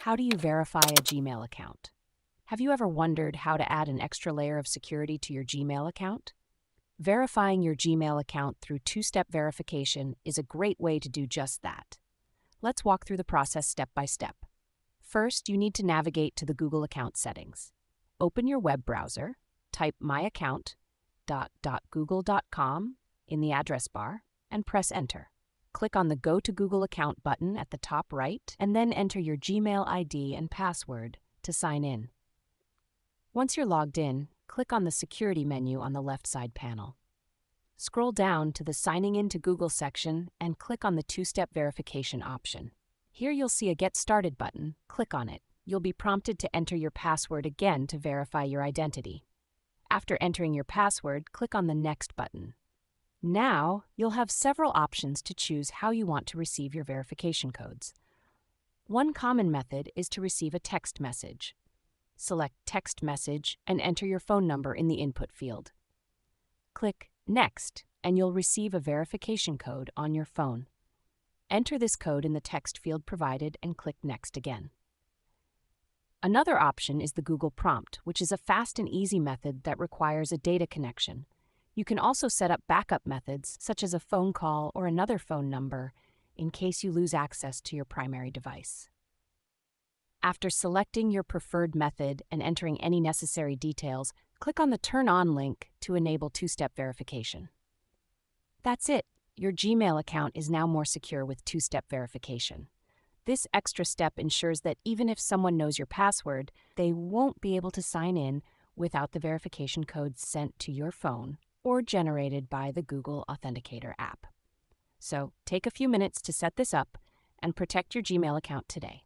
How do you verify a Gmail account? Have you ever wondered how to add an extra layer of security to your Gmail account? Verifying your Gmail account through two-step verification is a great way to do just that. Let's walk through the process step by step. First, you need to navigate to the Google account settings. Open your web browser, type myaccount.google.com in the address bar, and press Enter. Click on the Go to Google account button at the top right, and then enter your Gmail ID and password to sign in. Once you're logged in, click on the Security menu on the left side panel. Scroll down to the Signing in to Google section and click on the two-step verification option. Here you'll see a Get Started button. Click on it. You'll be prompted to enter your password again to verify your identity. After entering your password, click on the Next button. Now, you'll have several options to choose how you want to receive your verification codes. One common method is to receive a text message. Select Text Message and enter your phone number in the input field. Click Next, and you'll receive a verification code on your phone. Enter this code in the text field provided and click Next again. Another option is the Google Prompt, which is a fast and easy method that requires a data connection. You can also set up backup methods, such as a phone call or another phone number, in case you lose access to your primary device. After selecting your preferred method and entering any necessary details, click on the Turn On link to enable two-step verification. That's it. Your Gmail account is now more secure with two-step verification. This extra step ensures that even if someone knows your password, they won't be able to sign in without the verification code sent to your phone or generated by the Google Authenticator app. So take a few minutes to set this up and protect your Gmail account today.